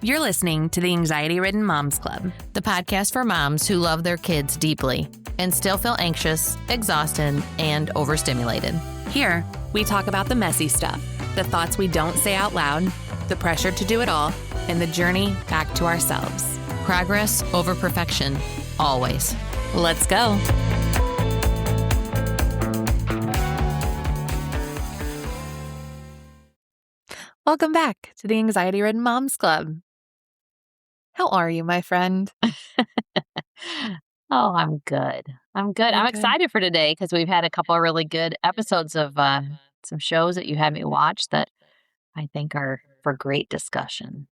You're listening to the Anxiety Ridden Moms Club, the podcast for moms who love their kids deeply and still feel anxious, exhausted, and overstimulated. Here, we talk about the messy stuff, the thoughts we don't say out loud, the pressure to do it all, and the journey back to ourselves. Progress over perfection, always. Let's go. Welcome back to the Anxiety Ridden Moms Club. How are you, my friend? Oh, I'm good. I'm excited for today because we've had a couple of really good episodes of some shows that you had me watch that I think are for great discussion.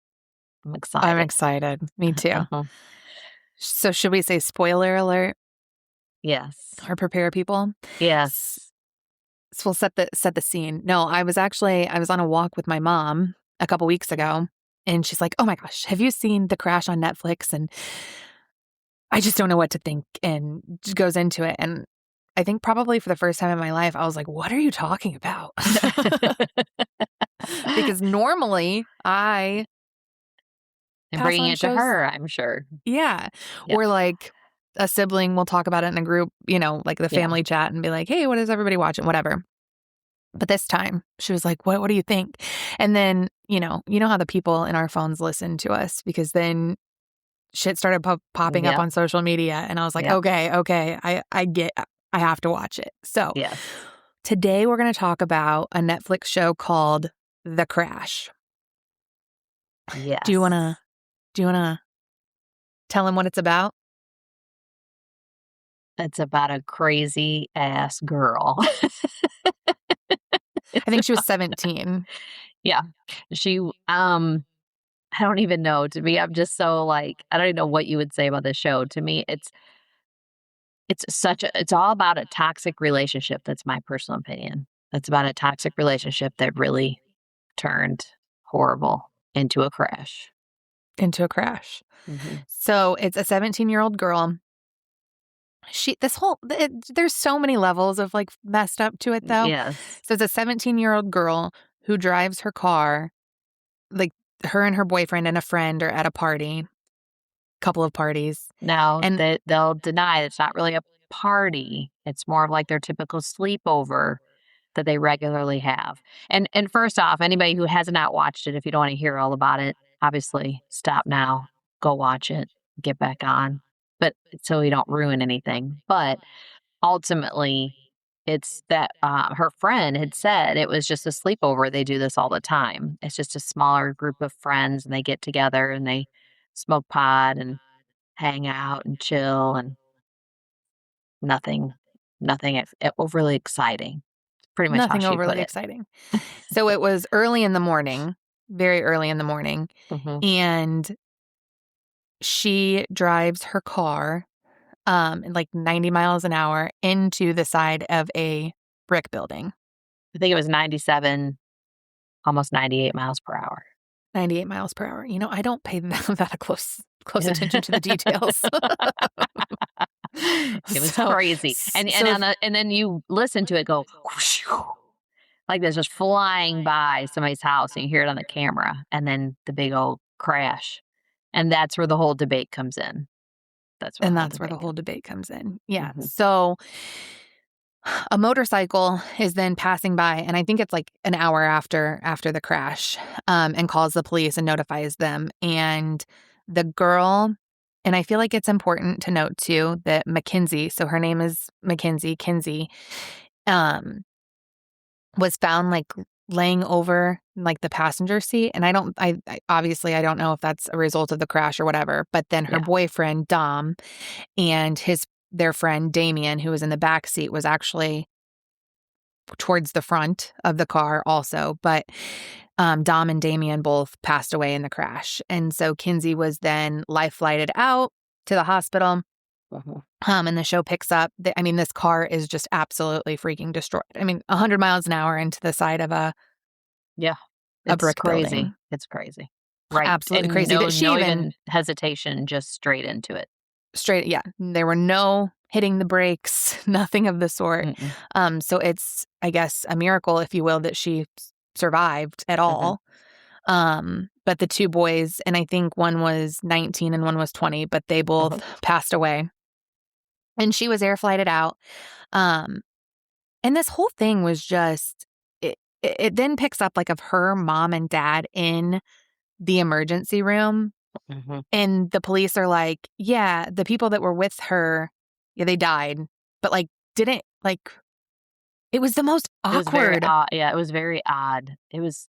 I'm excited. Me too. So should we say spoiler alert? Yes. Or prepare people? Yes. So we'll set the scene. No, I was on a walk with my mom a couple weeks ago, and she's like, "Oh my gosh, have you seen The Crash on Netflix?" And I just don't know what to think, and just goes into it. And I think probably for the first time in my life, I was like, "What are you talking about?" Because normally I and bringing it to her, I'm sure. Yeah. Or like a sibling will talk about it in a group, like the family chat and be like, "Hey, what is everybody watching?" Whatever. But this time she was like, what do you think? And then, you know how the people in our phones listen to us, because then shit started popping up on social media. And I was like, okay, I have to watch it. So today we're going to talk about a Netflix show called The Crash. Yes. Do you want to tell him what it's about? It's about a crazy ass girl. I think she was 17. Yeah. She, I don't even know. To me, I'm just so like, I don't even know what you would say about this show. To me, it's all about a toxic relationship. That's my personal opinion. It's about a toxic relationship that really turned horrible into a crash. Mm-hmm. So it's a 17-year-old girl. There's so many levels of like messed up to it though. Yes. So it's a 17-year-old girl who drives her car, like her and her boyfriend and a friend are at a couple of parties. Now, and they'll deny it's not really a party. It's more of like their typical sleepover that they regularly have. And first off, anybody who has not watched it, if you don't want to hear all about it, obviously stop now, go watch it, get back on. But so you don't ruin anything. But ultimately, it's that her friend had said it was just a sleepover. They do this all the time. It's just a smaller group of friends, and they get together and they smoke pot and hang out and chill, and nothing overly exciting. Pretty much nothing how she overly put it. exciting. So it was early in the morning, very early in the morning, and she drives her car like 90 miles an hour into the side of a brick building. I think it was 97, almost 98 miles per hour. 98 miles per hour. I don't pay that close attention to the details. It was crazy. And then you listen to it go whoosh, like there's just flying by somebody's house, and you hear it on the camera, and then the big old crash. And that's where the whole debate comes in. That's where the whole debate comes in. Yeah. Mm-hmm. So a motorcycle is then passing by, and I think it's like an hour after the crash, and calls the police and notifies them. And the girl, and I feel like it's important to note too that Mackenzie, so her name is Kinsey, was found like laying over like the passenger seat. And I obviously I don't know if that's a result of the crash or whatever, but then her boyfriend Dom and their friend Damien, who was in the back seat, was actually towards the front of the car also. But Dom and Damien both passed away in the crash. And so Kinsey was then life flighted out to the hospital. And the show picks up. This car is just absolutely freaking destroyed. 100 miles an hour into the side of a brick building. It's crazy. Right. Absolutely and crazy. No even hesitation, just straight into it. Straight, yeah. There were no hitting the brakes, nothing of the sort. So it's, I guess, a miracle, if you will, that she survived at all. But the 2 boys, and I think one was 19 and one was 20, but they both Uh-huh. passed away, and she was air flighted out. Um, and this whole thing was just it then picks up, like, of her mom and dad in the emergency room, Mhm. and the police are like, "Yeah, the people that were with her, yeah, they died," but, like, didn't like, it was the most It was very awkward. odd. Yeah, it was very odd. It was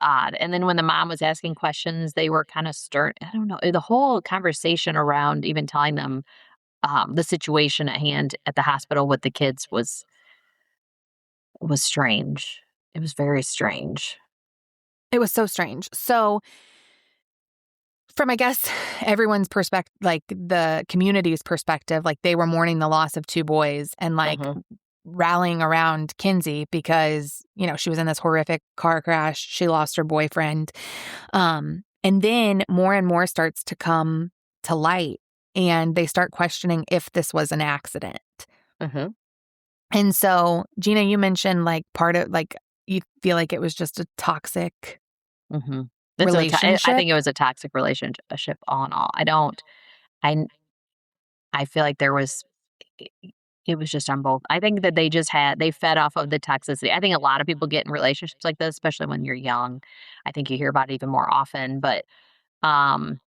odd, and then when the mom was asking questions, they were kinda stern. I don't know, the whole conversation around even telling them, the situation at hand at the hospital with the kids was strange. It was very strange. It was so strange. So, from, I guess, everyone's perspective, like, the community's perspective, like, they were mourning the loss of 2 boys and, like, Mhm, rallying around Kinsey because, she was in this horrific car crash. She lost her boyfriend. And then more and more starts to come to light, and they start questioning if this was an accident. mhm, And so, Gina, you mentioned, like, part of, like, you feel like it was just a toxic mhm. I relationship? think it was a toxic relationship all in all. I I feel like there was I it was just on both. I think that they fed off of the toxicity. I think a lot of people get in relationships like this, especially when you're young. I think you hear about it even more often, but, um,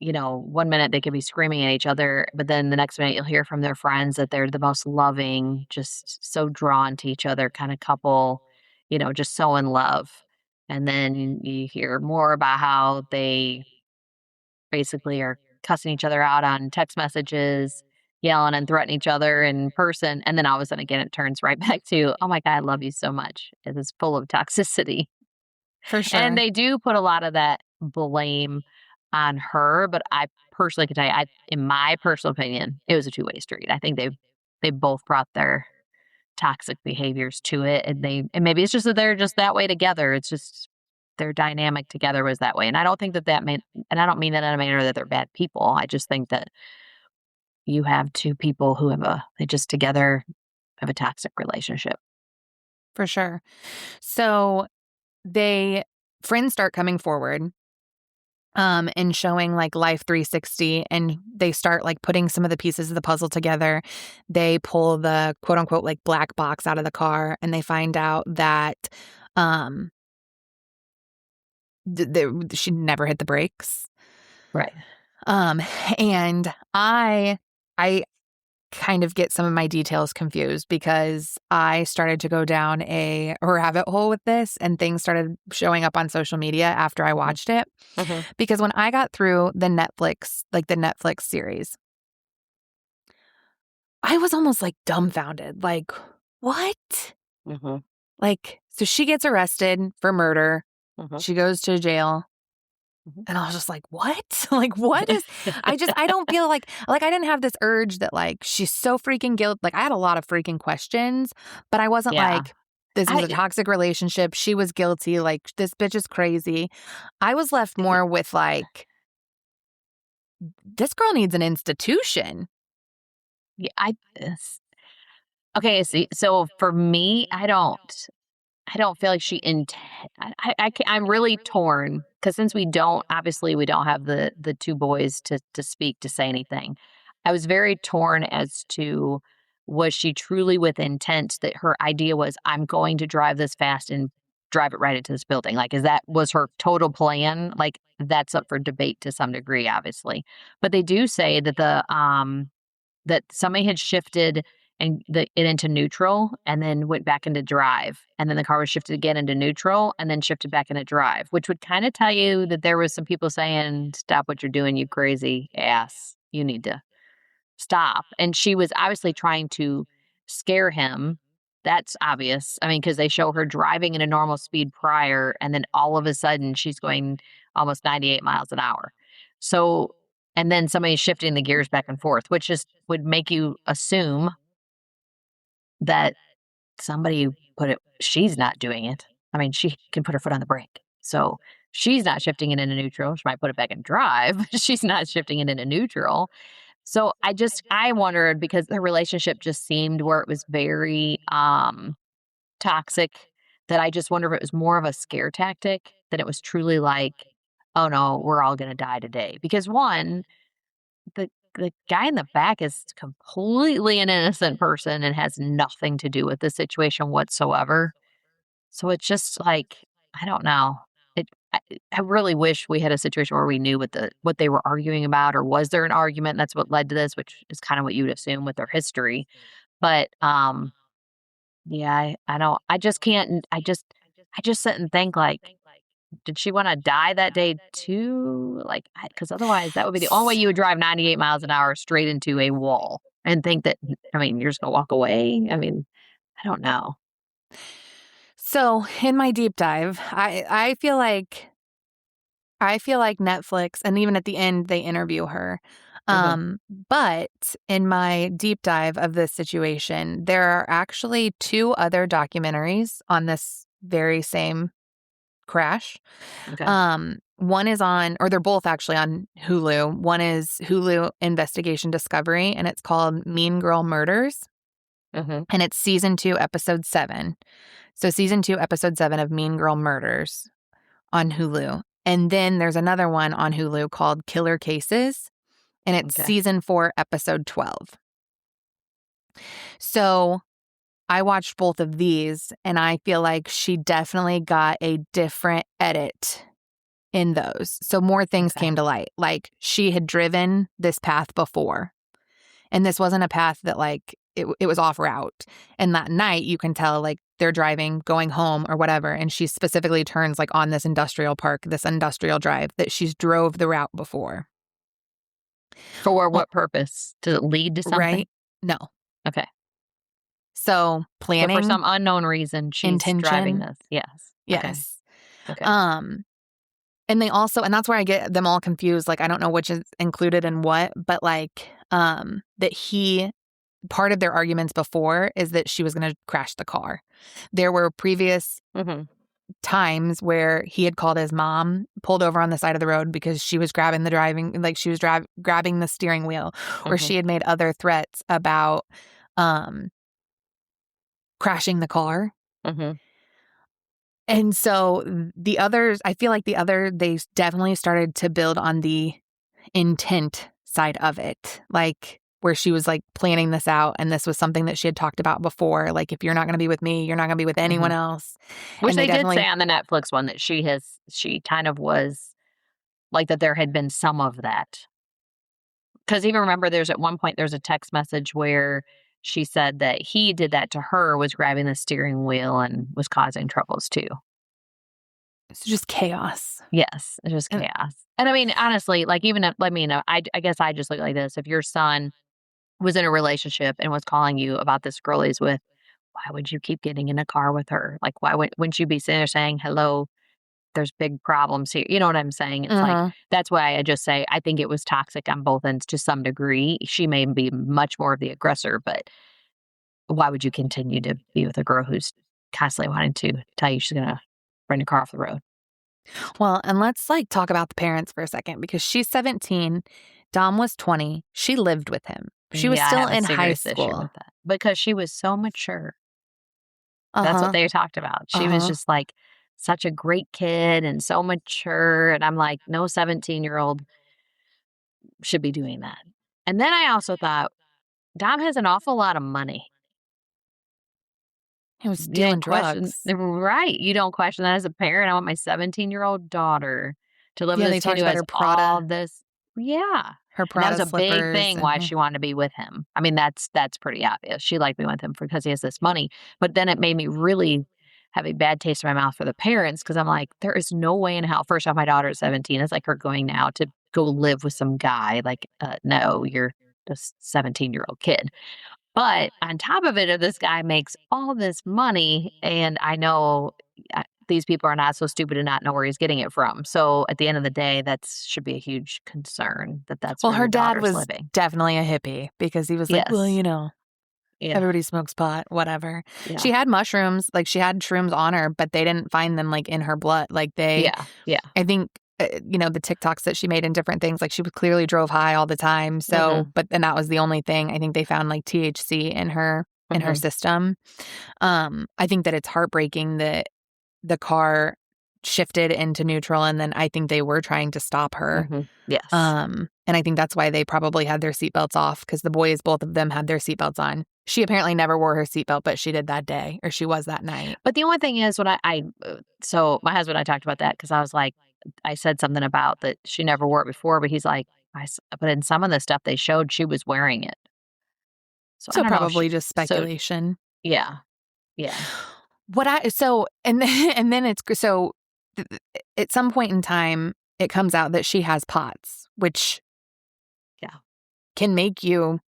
one minute they could be screaming at each other, but then the next minute you'll hear from their friends that they're the most loving, just so drawn to each other kinda couple, just so in love. And then you hear more about how they basically are cussing each other out on text messages, yelling and threatening each other in person, and then all of a sudden again it turns right back to, "Oh my god, I love you so much." It is full of toxicity. For And sure. they do put a lot of that blame on her, but I personally can tell you, in my personal opinion, it was a two-way street. I think they both brought their toxic behaviors to it, and maybe it's just that they're just that way together. It's just their dynamic together was that way, and I don't think that made and I don't mean that in a manner that they're bad people. I just think that you have 2 people who they just together have a toxic relationship. For sure. So, they friends start coming forward, and showing, like, Life 360, and they start, like, putting some of the pieces of the puzzle together. They pull the quote unquote, like, black box out of the car, and they find out that, um, she never hit the brakes. Right. Um, and I kind of get some of my details confused because I started to go down a rabbit hole with this, and things started showing up on social media after I Mm, watched it. mhm, Because when I got through the Netflix series, I was almost, like, dumbfounded, like, "What?" mhm, Like, so she gets arrested for murder, mhm, she goes to jail, mhm. and I was just like, "What?" Like, what is I don't feel like, I didn't have this urge that, like, she's so freaking like, I had a lot of freaking questions, but I wasn't Yeah. like, "This was I a toxic relationship, she was guilty, like, this bitch is crazy." I was left y more with, like, "This girl needs an institution." yeah, okay, see, so for me, I don't feel like she int I'm really torn because since we don't have the 2 boys to speak, to say anything. I was very torn as to, was she truly with intent that her idea was, "I'm going to drive this fast and drive it right into this building?" Like, was her total plan? Like, that's up for debate to some degree, obviously. But they do say that that somebody had shifted it into neutral and then went back into drive, and then the car was shifted again into neutral and then shifted back into drive, which would kinda tell you that there was some people saying, "Stop what you're doing, you crazy ass. You need to stop." And she was obviously trying to scare him. That's obvious. I mean, because they show her driving at a normal speed prior, and then all of a sudden, she's going almost 98 miles an hour. So and then somebody's shifting the gears back and forth, which just would make you assume that somebody she's not doing it. I mean, she can put her foot on the brake. So she's not shifting it into neutral. She might put it back in drive, but she's not shifting it into neutral. So I wondered because the relationship just seemed where it was very toxic, that I just wonder if it was more of a scare tactic then it was truly like, "Oh, no, we're all gonna die today." Because one, the guy in the back is completely an innocent person and has nothing to do with the situation whatsoever. So it's just like, I don't know. It I really wish we had a situation where we knew what they were arguing about, or was there an argument and that's what led to this, which is kind of what you would assume with their history. But yeah, I don't I just sit and think like, did she want to die that day too? Like, because otherwise that would be the only way S- you would drive 98 miles an hour straight into a wall and think that, I mean, you're just gonna walk away. I mean, I don't know. So in my deep dive, I feel like Netflix, and even at the end, they interview her. Hmm. Um, but in my deep dive of this situation, there are actually two other documentaries on this very same crash. Okay. One is on, or they're both actually on Hulu. One is Hulu Investigation Discovery, and it's called Mean Girl Murders, Hmm. and it's season 2, episode 7. So season 2, episode 7 of Mean Girl Murders on Hulu. And then there's another one on Hulu called Killer Cases, and it's Okay. season 4, episode 12. So I watched both of these, and I feel like she definitely got a different edit in those. So more things Okay. came to light. Like she had driven this path before, and this wasn't a path that like it was off route. And that night you can tell like they're driving, going home or whatever. And she specifically turns like on this industrial park, this industrial drive that she's drove the route before. For Oh, what purpose? Does it lead to something? right? No. Okay. So So for planning, some unknown reason, she's driving intention, this. Yes. Okay. yes. Okay. Um, and they also, and that's where I get them all confused. Like I don't know which is included in what, but like that he part of their arguments before is that she was going to crash the car. There were previous Mhm. times where he had called his mom, pulled over on the side of the road because she was grabbing the driving, like she was grabbing the steering wheel, or Mhm. she had made other threats about um, crashing the car. Mhm. And so the others, I feel like they definitely started to build on the intent side of it. Like where she was like planning this out and this was something that she had talked about before. Like if you're not going to be with me, you're not going to be with anyone Mhm. else. Which And they they did say definitely on the Netflix one that she kind of was like that there had been some of that. Because even remember there's at one point there's a text message where she said that he did that to her, was grabbing the steering wheel and was causing troubles too. it's just chaos. Yes, it's just And chaos. And I mean, honestly, like even if let me know, I guess I just look like this. If your son was in a relationship and was calling you about this girl he's with, why would you keep getting in a car with her? Like, wouldn't you be sitting there saying, "Hello, there's big problems here." You know what I'm saying? It's like uh-huh. that's why I just say I think it was toxic on both ends to some degree. She may be much more of the aggressor, but why would you continue to be with a girl who's constantly wanting to tell you she's gonna bring the car off the road? Well, and let's like talk about the parents for a second because she's 17, Dom was 20. She lived with him. She was Yeah, I still have a in high serious issue school. with that because she was so mature. That's what Uh-huh. they talked about. She was Uh-huh. just like such a great kid and so mature. And I'm like, no 17-year-old should be doing that. And then I also thought, Dom has an awful lot of money. He was You stealing didn't question, drugs. right? You don't question that as a parent. I want my 17-year-old daughter to live with Yeah, this they kid talked who about has her all Prada, this. Yeah. her And that was Prada a big slippers thing and why her she wanted to be with him. I mean, that's pretty obvious. She liked me with him because he has this money. But then it made me really have a bad taste in my mouth for the parents because I'm like, there is no way in hell. First off, my daughter is 17. It's like her going now to go live with some guy. Like, no, you're just 17-year-old kid. But on top of it, if this guy makes all this money, and I know these people are not so stupid to not know where he's getting it from. So at the end of the day, that should be a huge concern that that's well, where her your dad daughter's was living. definitely a hippie because he was like, well, Yes. Yeah. everybody smokes pot, whatever. Yeah. She had mushrooms, like she had shrooms on her, but they didn't find them like in her blood. Like Yeah. Yeah. I think, the TikToks that she made and different things, like she clearly drove high all the time. So, Mhm. and that was the only thing. I think they found like THC in her Mhm. system. I think that it's heartbreaking that the car shifted into neutral, and then I think they were trying to stop her. Yes. And I think that's why they probably had their seatbelts off, because the boys, both of them, had their seatbelts on. She apparently never wore her seatbelt, but she did that day, or she was that night. But the only thing is when so my husband and I talked about that because I was like, I said something about that she never wore it before, but he's like, but in some of the stuff they showed, she was wearing it. So I So don't know if probably just speculation. yeah, yeah, And then it's so at some point in time, it comes out that she has POTS, which yeah. can make you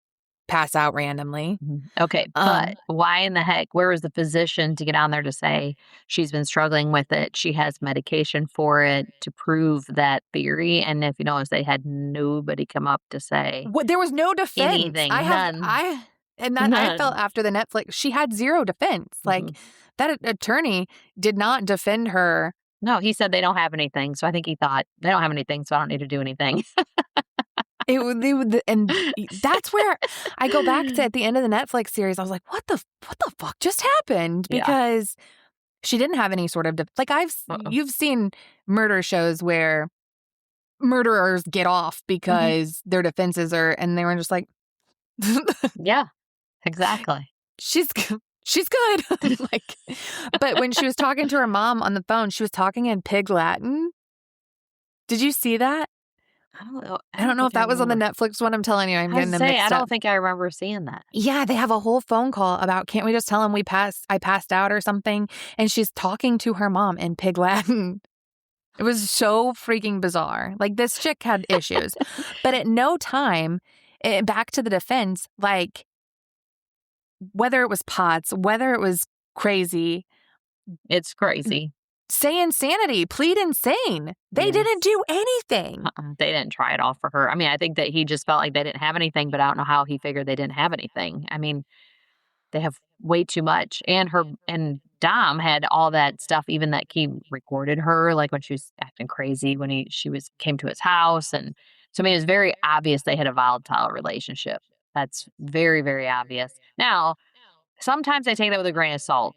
pass out randomly. Okay, but why in the heck, where was the physician to get on there to say she's been struggling with it, she has medication for it to prove that theory, and if you notice, they had nobody come up to say There was no defense. anything, none, I felt none. after the Netflix, she had zero defense. Like, that attorney did not defend her. No, he said they don't have anything, so I think he thought, "They don't have anything, so I don't need to do anything." And that's where I go back to at the end of the Netflix series. I was like, what the fuck just happened? Yeah. Because she didn't have any sort of like Uh-uh. you've seen murder shows where murderers get off Mhm. because their defenses are, and they were just like, Yeah, exactly. she's she's good. Like, but when she was talking to her mom on the phone, she was talking in Pig Latin. Did you see that? I don't know, I I don't don't know think if I that was on the remember. Netflix one. I'm telling you, I'm I was getting to them say, I mixed up. don't think I remember seeing that. Yeah, they have a whole phone call about, can't we just tell him I passed out or something? And she's talking to her mom in Pig Latin. It was so freaking bizarre. Like, this chick had issues, but at no time, back to the defense, like, whether it was POTS, whether it was crazy, It's crazy. say insanity, plead insane. They didn't Yes. do anything. They didn't try it all for her. I mean, I think that he just felt like they didn't have anything, but I don't know how he figured they didn't have anything. I mean, they have way too much. And Dom had all that stuff, even that he recorded her, like when she was acting crazy when she was came to his house. And so I mean it was very obvious they had a volatile relationship. That's very, very obvious. Now, sometimes I take that with a grain of salt.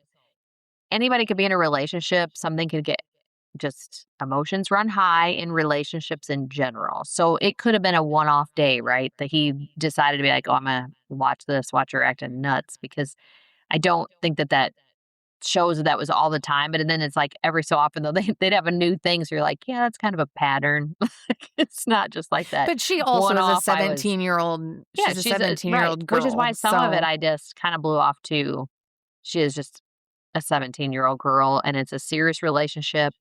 Anybody could be in a relationship, something could get just emotions run high in relationships in general. So it could have been a one-off day, right? That he decided to be like, "Oh, I'm gonna watch her acting nuts," because I don't think that shows that was all the time. But then it's like every so often though they'd have a new thing, so you're like, yeah, that's kind of a pattern. Like, it's not just like that But she also one is a off. I was 17-year-old. yeah, She's a she's a 17-year-old right, old which is why girl. some of it So I just kind of blew off too. She is just a 17-year-old girl, and it's a serious relationship.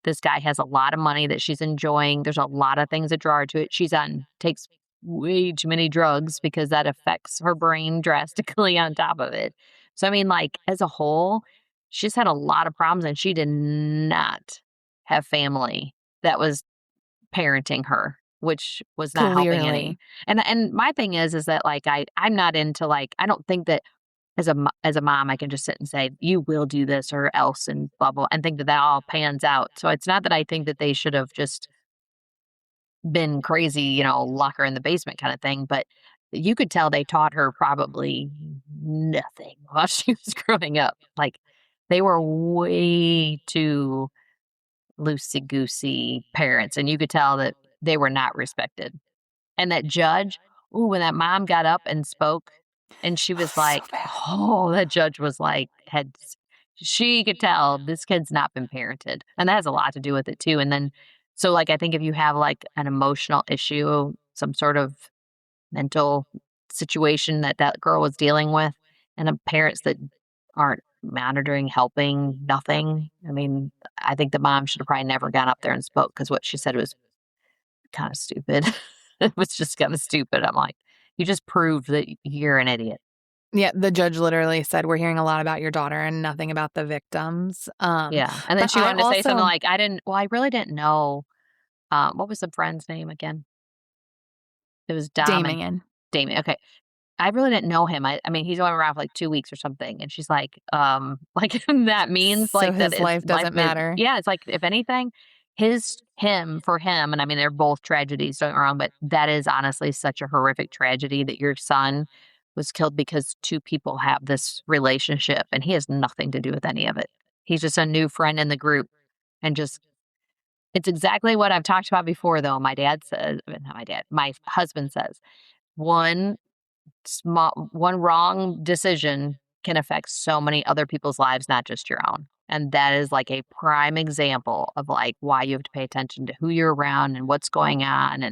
This guy has a lot of money that she's enjoying. There's a lot of things that draw her to it. Takes way too many drugs because that affects her brain drastically on top of it. So, I mean, like, as a whole, she's had a lot of problems, and she did not have family that was parenting her, which was not helping any. clearly. And my thing is that, like, I'm not into, like, I don't think that as a mom, I can just sit and say, "You will do this or else," and blah, blah, and think that that all pans out. So it's not that I think that they should have just been crazy, lock her in the basement kinda thing, but you could tell they taught her probably nothing while she was growing up. Like, they were way too loosey-goosey parents, and you could tell that they were not respected. And that judge, ooh, when that mom got up and spoke, and she was So like, bad. oh, that judge was like, she could tell this kid's not been parented. And that has a lot to do with it too. And then, so like, I think if you have like an emotional issue, some sort of mental situation that that girl was dealing with, and the parents that aren't monitoring, helping, nothing. I mean, I think the mom should have probably never gone up there and spoke because what she said was kinda stupid. It was just kinda stupid. I'm like, "You just proved that you're an idiot." Yeah, the judge literally said, "We're hearing a lot about your daughter and nothing about the victims." Yeah, and then But she I wanted to say something also like, I really didn't know," what was the friend's name again? It was Dom and Damien. Damien, okay. "I really didn't know him. I mean, he's only around for, like, 2 weeks or something," and she's like, like, that means, So like, that his his life life doesn't is matter. yeah, it's like, if anything, for him, and I mean, they're both tragedies, don't get me wrong, but that is honestly such a horrific tragedy that your son was killed because 2 people have this relationship, and he has nothing to do with any of it. He's just a new friend in the group. and just it's exactly what I've talked about before, though. My dad says not my dad, my husband says, "One one wrong decision can affect so many other people's lives, not just your own." And that is like a prime example of like why you have to pay attention to who you're around and what's going on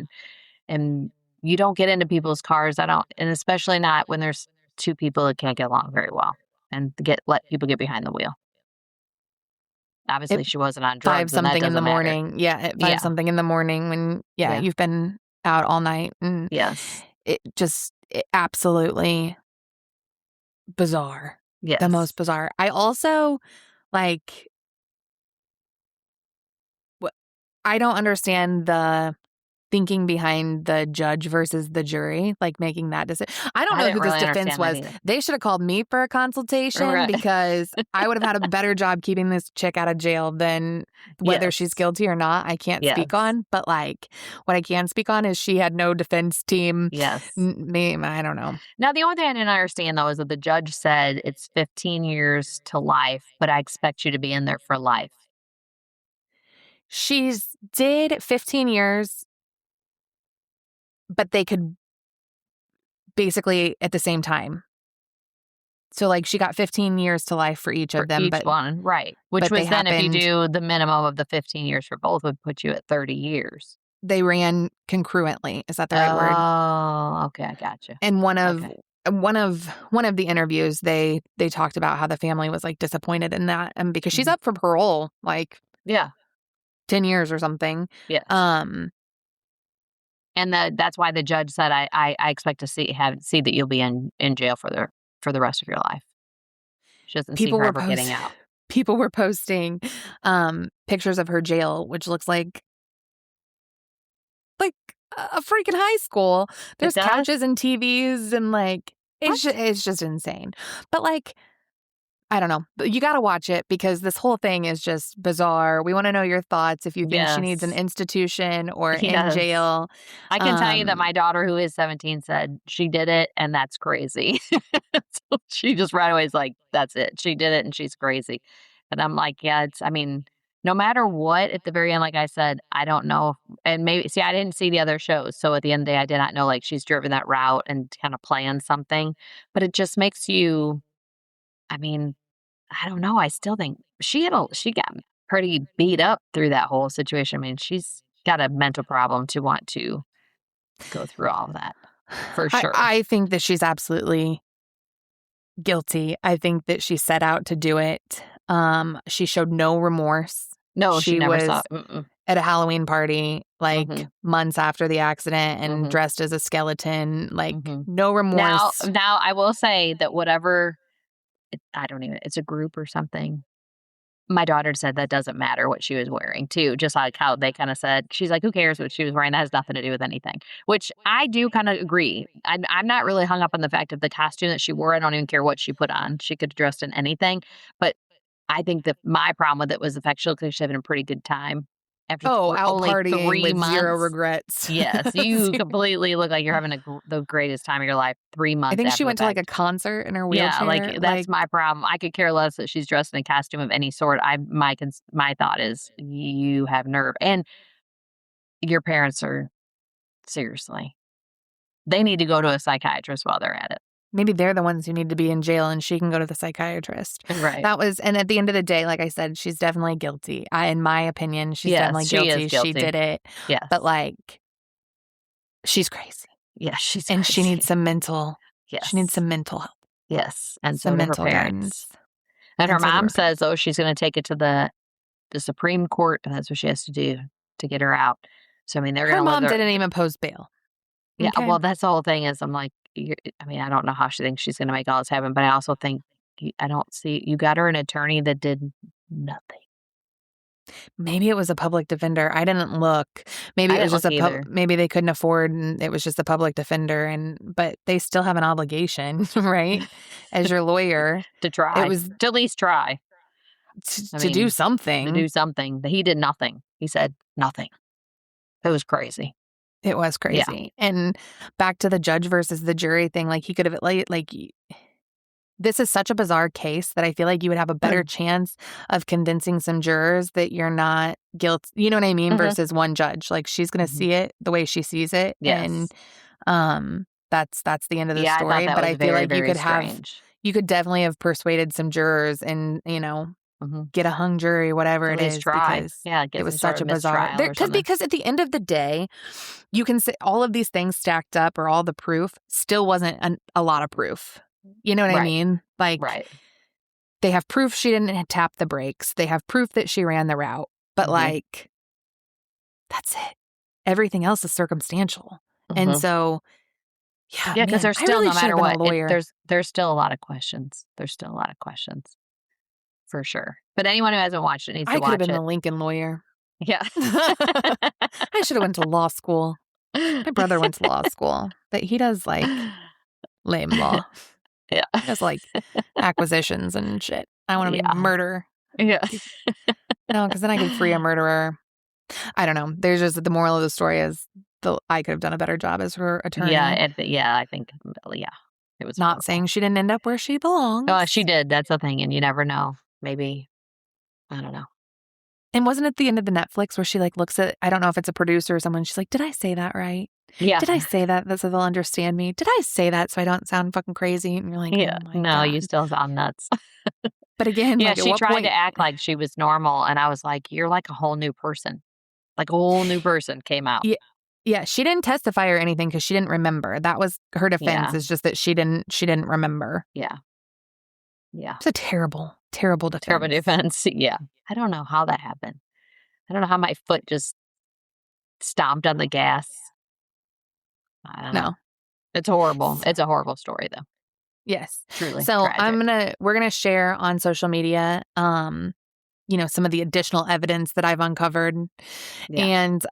and you don't get into people's cars. I don't and especially not when there's two people that can't get along very well and get let people get behind the wheel. At Obviously she wasn't on 5 drugs and that something in the doesn't matter. morning. Yeah, at 5 Yeah. something in the morning when, yeah, Yeah. you've been out all night, and Yes. absolutely bizarre. The Yes. most bizarre. I also, like, w I don't understand the thinking behind the judge versus the jury, like, making that decision. I don't I know didn't who this really defense understand that was. either. They should have called me for a consultation Right. because I would have had a better job keeping this chick out of jail than whether she's Yes. guilty or not, I can't speak Yes. on, but, like, what I can speak on is she had no defense team. Yes. N me I don't know. Now, the only thing I didn't understand, though, is that the judge said it's 15 years to life, but I expect you to be in there for life. She's did 15 years, but they could basically at the same time. So, like, she got 15 years to life for each For of them, each one, right, which but they was then if you happened do the minimum of the 15 years for both would put you at 30 years. they ran concurrently, is that the right word? Oh, okay, I gotcha. And Okay. one of the interviews, they talked about how the family was, like, disappointed in that, because she's Mhm. up for parole, like, Yeah, 10 years or something. yes, Um, and that's why the judge said, I expect to see that you'll be in jail for the rest of your life. She doesn't see people her were ever post getting out. people were posting, pictures of her jail, which looks like a freaking high school. It There's does? couches and TVs and, like, What? it's just insane. But, like, I don't know. But you gotta watch it because this whole thing is just bizarre. We wanna know your thoughts if you think she needs an Yes. institution or in Yes. jail. I can tell you that Um, my daughter, who is 17, said she did it, and that's crazy. So she just right away is like, "That's it. She did it, and she's crazy." And I'm like, "Yeah, it's I mean, no matter what, at the very end, like I said, I don't know and maybe see, I didn't see the other shows, so at the end of the day, I did not know, like, she's driven that route and kinda planned something, but it just makes you I mean, I don't know, I still think she got pretty beat up through that whole situation. I mean, she's got a mental problem to want to go through all of that, for sure. I think that she's absolutely guilty. I think that she set out to do it. She showed no remorse. No, she She never saw was it. Mm-mm. at a Halloween party, like, Mhm, months after the accident and mhm, dressed as a skeleton, like, mhm. no remorse. Now I will say that whatever I don't even it's a group or something. My daughter said that doesn't matter what she was wearing too, just like how they kinda said she's like, "Who cares what she was wearing? That has nothing to do with anything." Which I do kinda agree. I'm not really hung up on the fact of the costume that she wore, I don't even care what she put on. She could have dressed in anything, but I think that my problem with it was the fact she looked like she was having a pretty good time after Oh, out only partying 3 with 0 months. regrets. Yes, you completely look like you're having the greatest time of your life 3 I months think she after the went to, like, fact. a concert in her Yeah, like, wheelchair, that's like, my problem. I could care less that she's dressed in a costume of any sort. My thought is, "You have nerve." And your parents are seriously, they need to go to a psychiatrist while they're at it. maybe they're the ones who need to be in jail and she can go to the psychiatrist. Right. That was and at the end of the day, like I said, she's definitely guilty. In my opinion, she's definitely Yes, she is guilty. She guilty. did it, but, Yes. like, she's crazy, Yes, she's and crazy. she needs Yes. some mental help, Yes, and some so do her mental parents. guidance, And her and so do mom her says, parents. oh, she's gonna take it to the Supreme Court, and that's what she has to do to get her out. So, I mean, they're Her gonna live mom there. didn't even post bail, Yeah, okay? well, that's the whole thing is I'm like, you're I mean, I don't know how she thinks she's gonna make all this happen, but I also think I don't see you got her an attorney that did nothing. Maybe it was a public defender, I didn't look. Maybe I it was didn't just look a either maybe they couldn't afford and it was just a public defender but they still have an obligation, right? As your lawyer, to it try, was to at least try. I to do mean, to something. do something, but he did nothing. He said nothing. It was crazy. It was Yeah. crazy, and back to the judge versus the jury thing, like, he could have, like this is such a bizarre case that I feel like you would have a better chance of convincing some jurors that you're not guilty. You know what I mean? Mhm. Versus one judge. Like, she's going to Mhm. see it the way she sees it. And Yes. that's the end of the Yeah, I thought story. that But was I feel very, like very strange. you could definitely have persuaded some jurors and, Mhm. get a hung jury, whatever At it least is, try. because Yeah, it get was some sort such of a bizarre mistrial there. or something. Because at the end of the day, you can say all of these things stacked up or all the proof still wasn't a lot of proof. You know what I Right, mean? Like, right. they have proof she didn't tap the brakes. They have proof that she ran the route. But, Mhm, like, that's it. Everything else is circumstantial. And mhm. so, yeah, Yeah, because man, there's I still really no should matter have been a what, lawyer. there's still a lot of questions. There's still a lot of questions, for sure. But anyone who hasn't watched it needs to I could have watch been the it. Lincoln lawyer. Yeah. I should have went to law school. My brother went to law school, but he does, like, lame law. Yeah. He does, like, acquisitions and shit. I wanna be Yeah. murder. Yeah. No, because then I could free a murderer. I don't know. There's just the moral of the story is I could have done a better job as her Yeah, attorney. yeah, I think, yeah, it was Not horrible. saying she didn't end up where she She belongs. did, that's the thing, and you never know. Maybe I don't know. And wasn't it the end of the Netflix where she, like, looks at I don't know if it's a producer or someone, she's like, "Did I say that right? Yeah. Did I say that so they'll understand me? Did I say that so I don't sound fucking crazy?" And you're like, "Oh Yeah. my No, you god." still sound nuts. But again, Yeah, like, at she what tried to point act like she was normal, and I was like, "You're like a whole new person." Like, a whole new person came out. Yeah, yeah, she didn't testify or anything because she didn't remember. That was her defense, Yeah, is just that she didn't remember. yeah, yeah. It's a terrible, terrible Terrible defense. defense, yeah. I don't know how that happened. I don't know how my foot just stomped on the gas. I don't know. No. It's horrible. S It's a horrible story, though. Yes. Truly So, tragic. we're gonna share on social media, some of the additional evidence that I've uncovered. Yeah. And,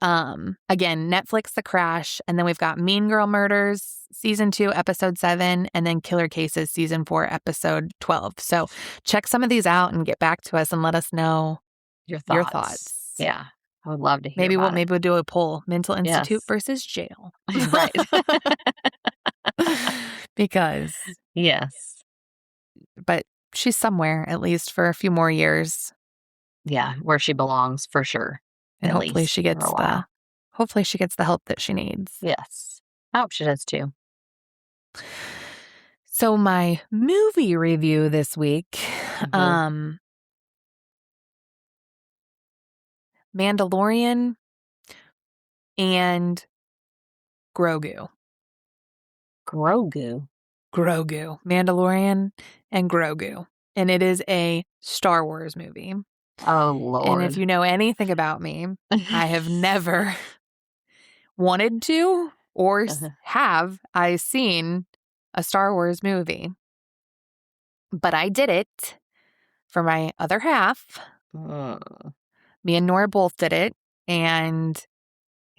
again, Netflix The Crash, and then we've got Mean Girl Murders season 2, episode 7, and then Killer Cases season 4, episode 12. So, check some of these out and get back to us and let us know Your your thoughts. thoughts. Yeah. I would love to hear Maybe we'll about it. maybe we'll do a poll, mental institute Yes. versus jail. Right. Because Yes. but she's somewhere, at least for a few more years, Yeah, where she belongs for sure, and at least for a while. hopefully she gets the help that she needs. Yes. I hope she does too. So my movie review this week, Mhm. um, Mandalorian and Grogu. Grogu. Grogu. Mandalorian and Grogu. And it is a Star Wars movie. Oh, And if Lord. you know anything about me, I have never wanted to or Uh-huh. have I seen a Star Wars movie. But I did it for my other half. Mm. Me and Nora both did it. And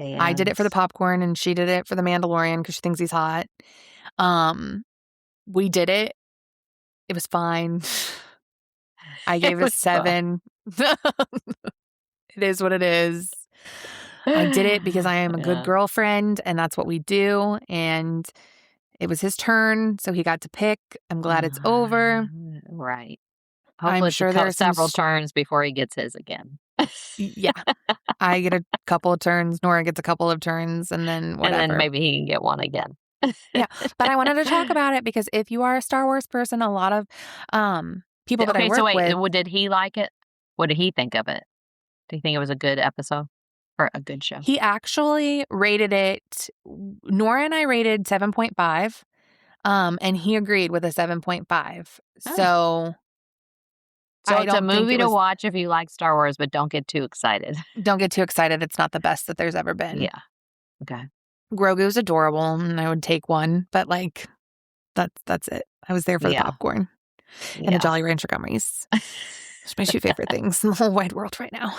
I did it And for the popcorn and she did it for the Mandalorian because she thinks he's hot. Um, we did it. It was fine. I it gave it a was fun. 7. It is what it is. I did it because I am a good Yeah. girlfriend and that's what we do. And it was his turn, so he got to pick. I'm glad it's over. Right. I'm Hopefully it's sure there are some several turns before he gets his again. yeah. I get a couple of turns, Nora gets a couple of turns, and then And then whatever. maybe he can get one again. Yeah, but I wanted to talk about it because if you are a Star Wars person, a lot of, people that I Okay, so work wait, with, did he like it? What did he think of it? Do you think it was a good episode or a good show? he actually rated it Nora and I rated 7.5, and he agreed with a 7.5. Oh. So, So I it's a don't think movie it to was watch if you like Star Wars, but don't get too excited. don't get too excited, it's not the best that there's ever been. Yeah. Okay. Grogu's adorable, and I would take one, but, like, that's it. I was there for the Yeah. popcorn and the Yeah. Jolly Rancher gummies. It's my 2 favorite things in the whole wide world right now.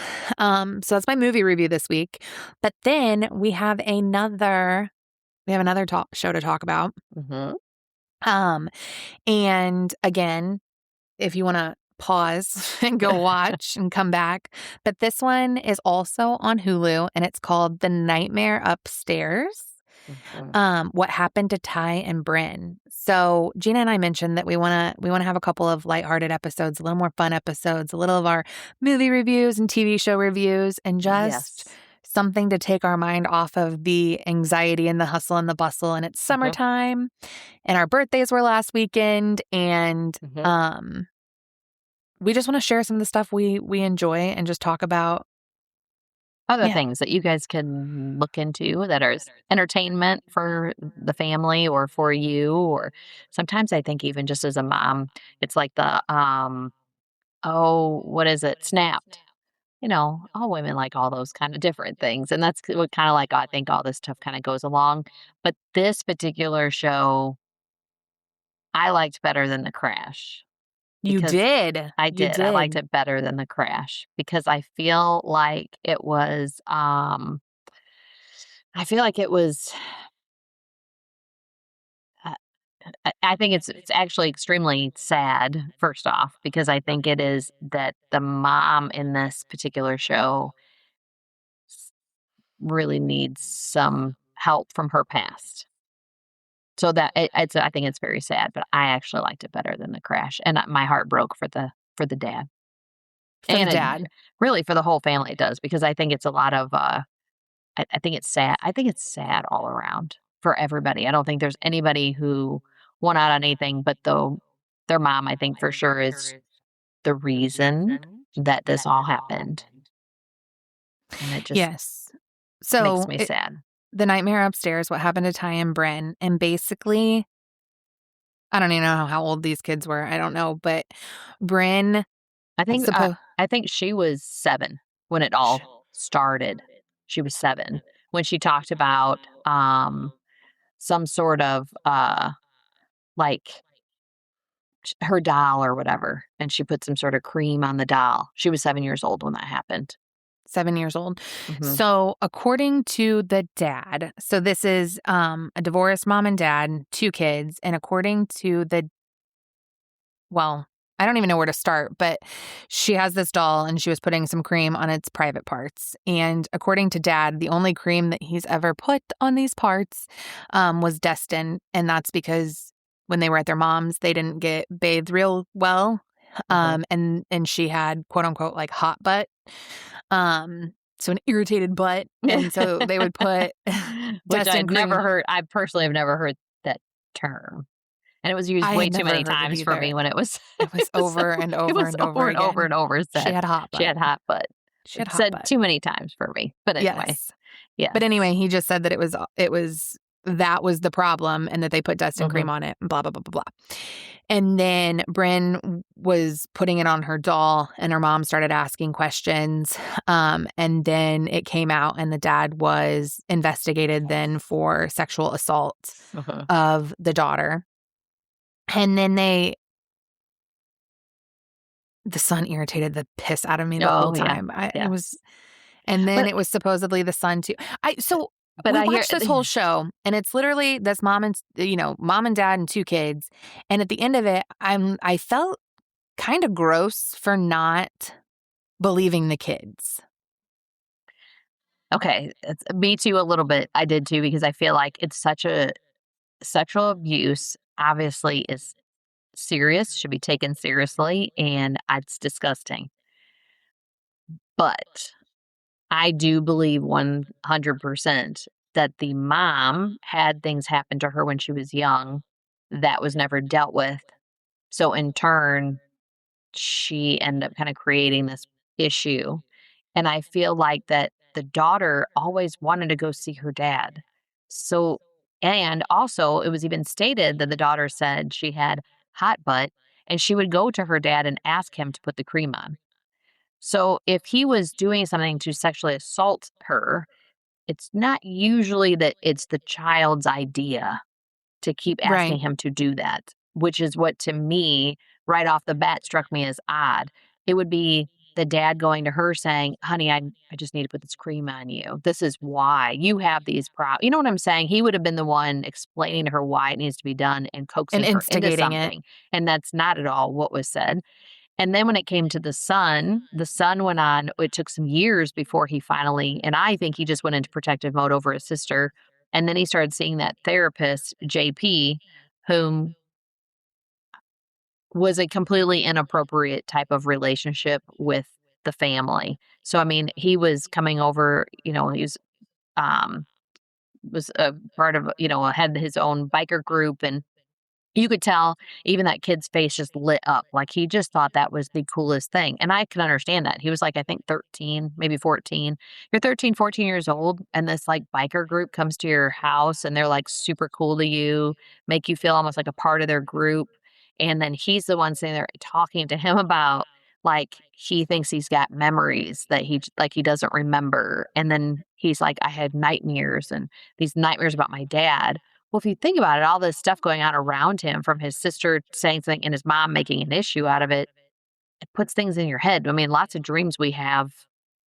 So that's my movie review this week. But then we have another show to talk about. Mhm. Um, and again, if you want to pause and go watch and come back, but this one is also on Hulu and it's called The Nightmare Upstairs. Mhm. What happened to Ty and Bryn. So Gina and I mentioned that we wanna have a couple of lighthearted episodes, a little more fun episodes, a little of our movie reviews and TV show reviews, and just Yes. something to take our mind off of the anxiety and the hustle and the bustle. And it's Mhm. summertime, and our birthdays were last weekend, and Mhm. we just want to share some of the stuff we enjoy and just talk about. Other Yeah, things that you guys can look into that are entertainment for the family or for you, or sometimes I think even just as a mom, it's like oh, what is it? Snapped. All women like all those kind of different things. And that's what kind of like I think all this stuff kind of goes along. But this particular show, I liked better than The Crash you because did. I You did. I liked did. it better than The Crash because I feel like it was uh, I think it's actually extremely sad, first off, because I think it is that the mom in this particular show s really needs some help from her past. So that I think it's very sad, but I actually liked it better than The Crash, and, my heart broke for the dad, For the and dad. really for the whole family it does, because I think it's a lot of, I think it's sad. I think it's sad all around for everybody. I don't think there's anybody who won out on anything, but though their mom, I think for sure is the reason that this all happened, and it just Yes. makes So, me sad. the nightmare upstairs, what happened to Ty and Bryn, and basically, I don't even know how old these kids were, I don't know, but Bryn I think uh, suppo I think she was 7 when it sh all started. She was 7 when she talked about some sort of like her doll or whatever, and she put some sort of cream on the doll. She was 7 years old when that happened. 7 years old. Mhm. So, according to the dad, so this is, a divorced mom and dad, 2 kids, and according to the well, I don't even know where to start, but she has this doll and she was putting some cream on its private parts. And according to dad, the only cream that he's ever put on these parts was Destin. And that's because when they were at their mom's, they didn't get bathed real well. Mhm. And she had quote unquote like hot butt. So an irritated butt. And so they would put Which Destin cream. I personally have never heard that term, and it was used I way had too never many heard it times for either. me when it was It was over and it over was and over over and over again. and over She said. had hot She butt. had hot butt. She had hot Said butt. too many times for me, but anyway, Yes. yes. But anyway, he just said that it was that was the problem and that they put Destin Mhm. cream on it and blah, blah, blah, blah, blah. And then Bryn was putting it on her doll and her mom started asking questions. And then it came out and the dad was investigated then for sexual assault Mhm. of the daughter. And then the son irritated the piss out of me the whole Oh, yeah. time. It was Yes. And then But it was supposedly the son too. So but we I hear watched this whole show and it's literally this mom and dad and 2 kids. And at the end of it, I felt kind of gross for not believing the kids. okay, it's me too a little bit. I did too because I feel like it's such a sexual abuse obviously is serious, should be taken seriously, and it's disgusting. But I do believe 100% that the mom had things happen to her when she was young that was never dealt with. So in turn, she ended up kind of creating this issue. And I feel like that the daughter always wanted to go see her dad. So, and also it was even stated that the daughter said she had hot butt and she would go to her dad and ask him to put the cream on. So if he was doing something to sexually assault her, it's not usually that it's the child's idea to keep asking Right. him to do that, which is what to me, right off the bat, struck me as odd. It would be the dad going to her saying, "Honey, I just need to put this cream on you. This is why you have these problems." You know what I'm saying? He would have been the one explaining to her why it needs to be done and And coaxing her into instigating it. something. And that's not at all what was said. And then when it came to the son went on, it took some years before he finally, and I think he just went into protective mode over his sister And then he started seeing that therapist, JP, whom was a completely inappropriate type of relationship with the family. So, I mean, he was coming over, um, was a part of, had his own biker group, and you could tell even that kid's face just lit up, like, he just thought that was the coolest thing, and I can understand that. He was, like, I think 13, maybe 14. You're 13, 14 years old, and this, like, biker group comes to your house, and they're, like, super cool to you, make you feel almost like a part of their group, and then he's the one sitting there talking to him about, like, he thinks he's got memories that he doesn't remember, and then he's like, "I had nightmares, and these nightmares about my dad." Well, if you think about it, all this stuff going on around him from his sister saying something and his mom making an issue out of it, it puts things in your head. I mean, lots of dreams we have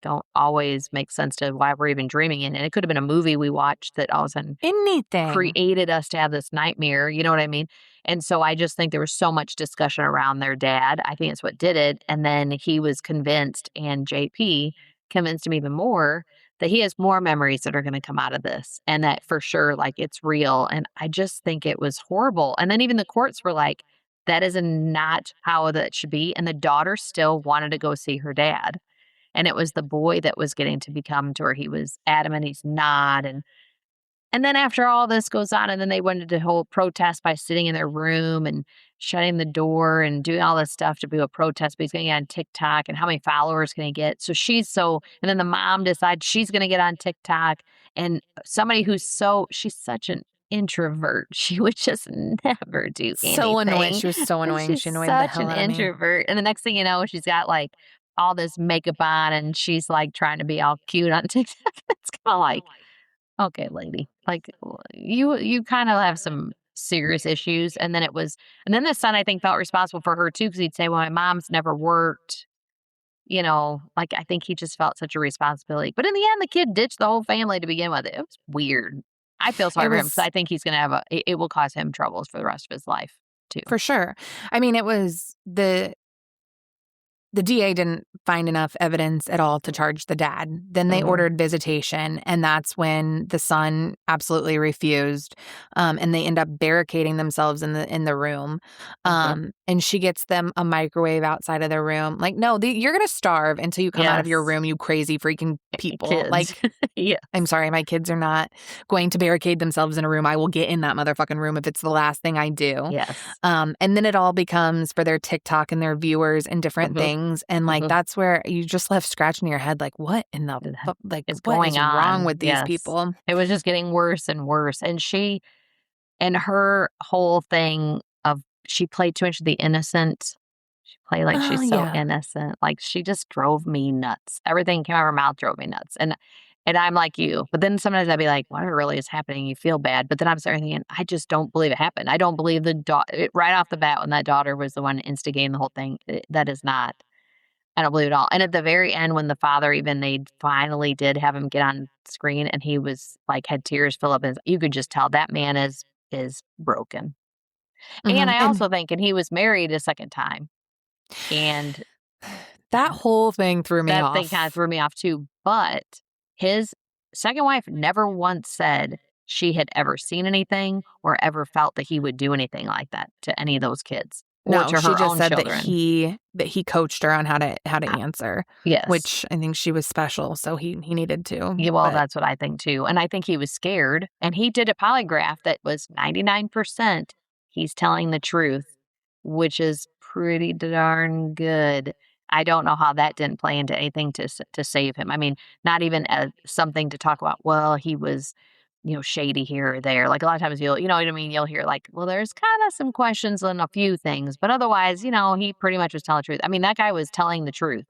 don't always make sense to why we're even dreaming it. And it could have been a movie we watched that all of a sudden Anything. created us to have this nightmare, you know what I mean? And so I just think there was so much discussion around their dad. I think it's what did it. And then he was convinced, and JP convinced him even more that he has more memories that are going to come out of this, and that for sure, like, it's real. And I just think it was horrible. And then even the courts were like, that is not how that should be. And the daughter still wanted to go see her dad. And it was the boy that was getting to become to where he was adamant he's not. And then after all this goes on, and then they wanted to hold protest by sitting in their room and shutting the door and doing all this stuff to do a protest, but he's gonna get on TikTok, and how many followers can he get? And then the mom decides she's gonna get on TikTok, and somebody she's such an introvert. She would just never do So annoying. anything. She was so And annoying. she's She annoyed the such hell an out of me. introvert. And the next thing you know, she's got like all this makeup on, and she's like trying to be all cute on TikTok. It's kind of like, okay, lady, like, you kinda have some serious issues. And then the son, I think, felt responsible for her too, because 'cause he'd say, "Well, my mom's never worked," like, I think he just felt such a responsibility. But in the end, the kid ditched the whole family to begin with. It was weird. I feel sorry It for him because was I think he's gonna have it will cause him troubles for the rest of his life too. for sure. I mean, it was the DA didn't find enough evidence at all to charge the dad. Then they Mhm, ordered visitation, and that's when the son absolutely refused. And they end up barricading themselves in the room. mhm. And she gets them a microwave outside of their room. Like, no, you're gonna starve until you come out of your Yes. room, you crazy freaking people. Kids. Like, Yes. I'm sorry, my kids are not going to barricade themselves in a room. I will get in that motherfucking room if it's the last thing I do. Yes. And then it all becomes for their TikTok and their viewers and different Mhm, things. And like, mhm. that's where you just left scratching your head, like, what in the, Is like, is what going is wrong on. with these Yes. people? It was just getting worse and worse, and her whole thing of she played too much of the innocent. She played like Oh, she's so yeah. innocent, like, she just drove me nuts. Everything came out of her mouth drove me nuts, and I'm like you, but then sometimes I'd be like, "Whatever really is happening," you feel bad, but then I'm starting thinking, I just don't believe it happened. I don't believe right off the bat when that daughter was the one instigating the whole thing, that is not. I don't believe it all. And at the very end, when the father even they finally did have him get on screen, and he was like had tears fill up his, you could just tell that man is broken. And I And also think, and he was married a second time, and that whole thing threw me that thing kind of off. threw me off too. But his second wife never once said she had ever seen anything or ever felt that he would do anything like that to any of those kids or No, to she her just own said that children. he coached her on how to Uh, answer, Yes. which I think she was special, so he needed to. Yeah, well, But that's what I think too, and I think he was scared, and he did a polygraph that was 99% he's telling the truth, which is pretty darn good. I don't know how that didn't play into anything to save him. I mean, not even as something to talk about, well, he was, shady here or there. Like, a lot of times you know what I mean? You'll hear like, well, there's kinda some questions on a few things, but otherwise, he pretty much was telling the truth. I mean, that guy was telling the truth,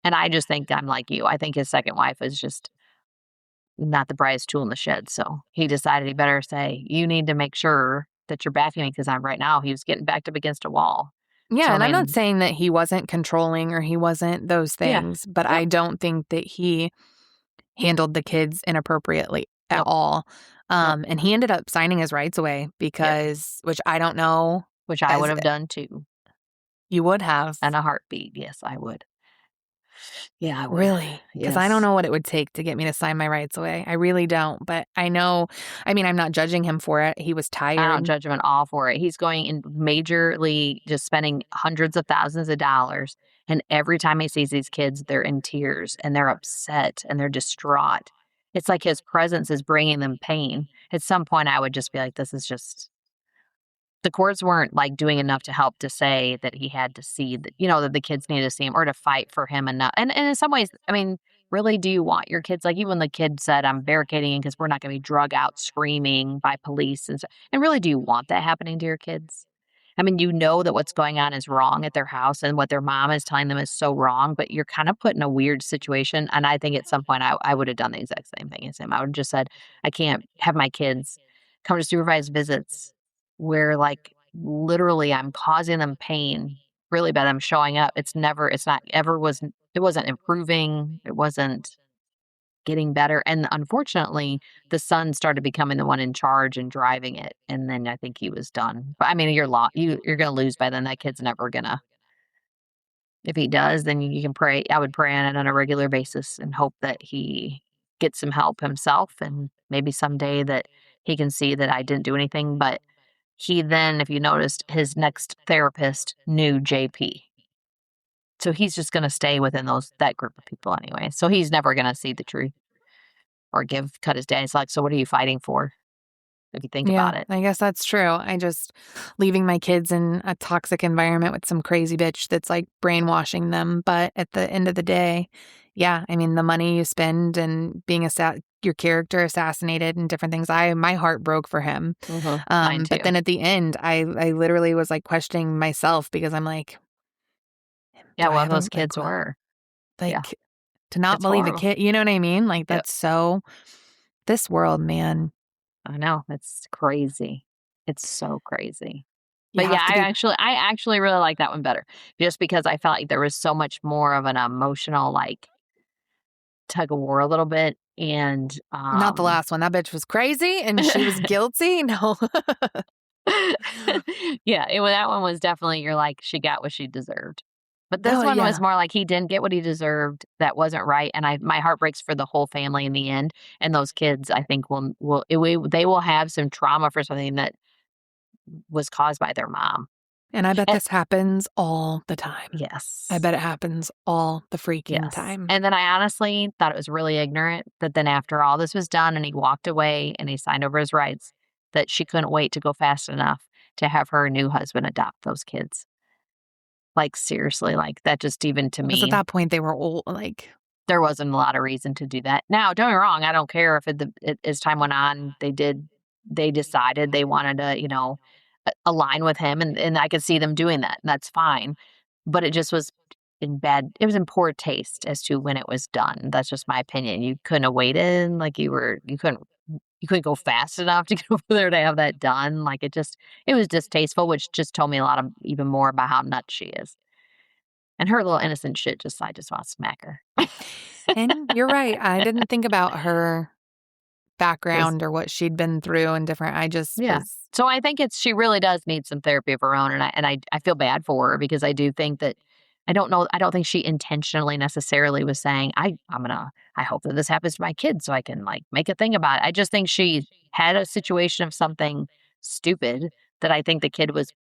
and I just think I'm like you. I think his second wife is just not the brightest tool in the shed. So he decided he better say, "You need to make sure that you're backing me because I'm right now." He was getting backed up against a wall. yeah, So I and I'm not mean, saying that he wasn't controlling or he wasn't those yeah, things, but yep, I don't think that he handled the kids inappropriately at nope, all. nope, And he ended up signing his rights away yep. because, which I don't know, Which I would as have done too you would have. in a heartbeat. Yes, I would. Yeah, I would. Really? Because I don't Yes. know what it would take to get me to sign my rights away. I really don't, but I know I mean, I'm not judging him for it. He was I don't tired. judge him at all for it. He's going in majorly just spending hundreds of thousands of dollars, and every time he sees these kids, they're in tears, and they're upset, and they're distraught. It's like his presence is bringing them pain. At some point, I would just be like, "This is just." The courts weren't, like, doing enough to help to say that he had to see that that the kids needed to see him or to fight for him enough, and in some ways, I mean, really, do you want your kids, like, even the kid said, "I'm barricading in because we're not gonna be drug out screaming by police," and really, do you want that happening to your kids? I mean, you know that what's going on is wrong at their house and what their mom is telling them is so wrong, but you're kinda put in a weird situation, and I think at some point I would have done the exact same thing as him. I would just said, "I can't have my kids come to supervised visits where, like, literally I'm causing them pain really bad. I'm showing up. It's not ever it wasn't improving. It wasn't getting better. And unfortunately, the son started becoming the one in charge and driving it. And then I think he was done. But I mean, you're gonna lose by then. That kid's never gonna if he does, then you can pray. I would pray on it on a regular basis and hope that he gets some help himself and maybe someday that he can see that I didn't do anything. But he then, if you noticed, his next therapist knew JP. So he's just gonna stay within that group of people anyway. So he's never gonna see the truth or cut his day. It's like, so what are you fighting for? If you think Yeah, about it. I guess that's true. I just leaving my kids in a toxic environment with some crazy bitch that's, like, brainwashing them, but at the end of the day, yeah, I mean, the money you spend and being your character assassinated and different things, my heart broke for him. Mine But too. then at the end, I literally was, like, questioning myself because I'm like, Yeah, "Do I well, have a those kids were. Yeah, like, to not it's believe a horrible. kid," you know what I mean? Like, Yep. that's so this world, man, I know. It's crazy. It's so crazy. you But yeah, have to be I actually really like that one better just because I felt like there was so much more of an emotional, like, tug of war a little bit, and, not the last one. That bitch was crazy and she was guilty. No. yeah, that one was definitely you're like, she got what she deserved. But this Oh, one was yeah. more like he didn't get what he deserved, that wasn't right, and my heart breaks for the whole family in the end, and those kids, I think, they will have some trauma for something that was caused by their mom. And I bet And this happens all the time. I yes. bet it happens all the freaking Yes. time. And then I honestly thought it was really ignorant that then after all this was done and he walked away and he signed over his rights, that she couldn't wait to go fast enough to have her new husband adopt those kids. Like, seriously, like, that just even to Because at me, that point, they were old. Like, there wasn't a lot of reason to do that. Now, don't get me wrong, I don't care if as time went on, they decided they wanted to, align with him, and I could see them doing that, and that's fine. But it just was it was in poor taste as to when it was done. That's just my opinion. You couldn't have waited, like, you couldn't go fast enough to get over there to have that done. Like, it was distasteful, which just told me a lot of even more about how nuts she is. And her little innocent shit I just wanna smack her. and you're right. I didn't think about her Is background or what she'd been through and different. I just Yeah. was So I think she really does need some therapy of her own, and I feel bad for her because I do think that I don't think she intentionally necessarily was saying, I hope that this happens to my kids so I can, like, make a thing about it." I just think she had a situation of something stupid that I think the kid was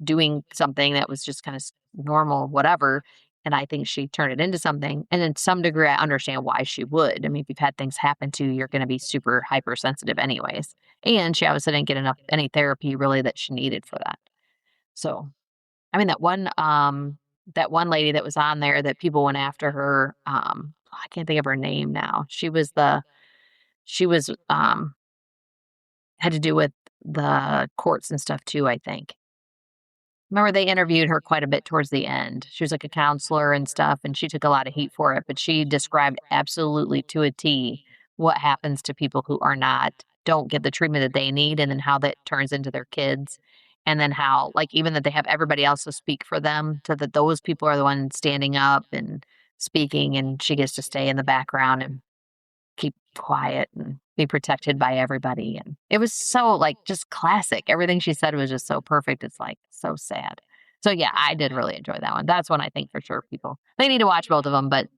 doing something that was just kinda normal, whatever, and I think she turned it into something, and in some degree, I understand why she would. I mean, if you've had things happen to you, you're gonna be super hypersensitive anyways, and she obviously didn't get any therapy really that she needed for that. So, I mean, that one lady that was on there that people went after her, I can't think of her name now. She was, had to do with the courts and stuff too, I think. Remember they interviewed her quite a bit towards the end. She was like a counselor and stuff, and she took a lot of heat for it, but she described absolutely to a T what happens to people who don't get the treatment that they need, and then how that turns into their kids. And then how, like, even that they have everybody else to speak for them, so that those people are the ones standing up and speaking, and she gets to stay in the background and keep quiet and be protected by everybody. And it was so, like, just classic. Everything she said was just so perfect. It's like so sad. So, yeah, I did really enjoy that one. That's one I think for sure people they need to watch both of them, but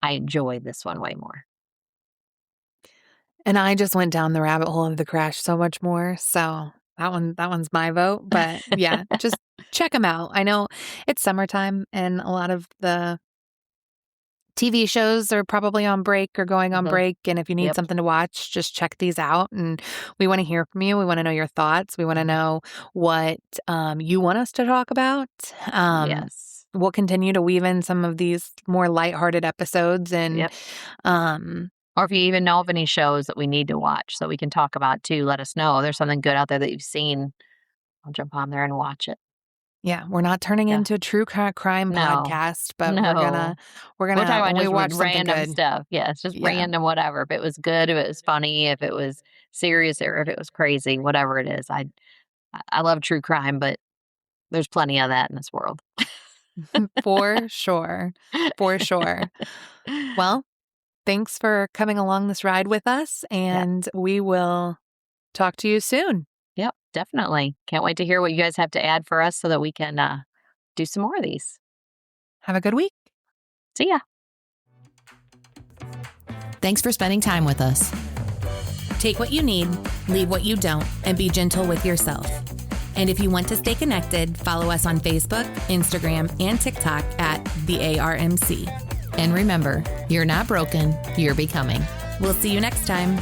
I enjoy this one way more. And I just went down the rabbit hole of The Crash so much more, so that one's my vote, but yeah, just check them out. I know it's summertime, and a lot of the TV shows are probably on break or going on Mhm. break, and if you need Yep. something to watch, just check these out, and we wanna hear from you, we wanna know your thoughts, we wanna Mhm. know what, you want us to talk about. Yes. We'll continue to weave in some of these more lighthearted episodes and, Yep. um Or if you even know of any shows that we need to watch so we can talk about too, let us know. There's something good out there that you've seen. I'll jump on there and watch it. yeah, we're not turning Yeah. into a true crime No. podcast, but we're gonna No. we're We're gonna talking about when we just watch something random good. stuff. Yeah, it's just Yeah. random whatever. If it was good, if it was funny, if it was serious, or if it was crazy, whatever it is. I love true crime, but there's plenty of that in this world. For sure. For sure. Well, thanks for coming along this ride with us, Yep. and we will talk to you soon. Yep, definitely. Can't wait to hear what you guys have to add for us so that we can do some more of these. Have a good week. See ya. Thanks for spending time with us. Take what you need, leave what you don't, and be gentle with yourself. And if you want to stay connected, follow us on Facebook, Instagram, and TikTok at the ARMC. And remember, you're not broken, you're becoming. We'll see you next time.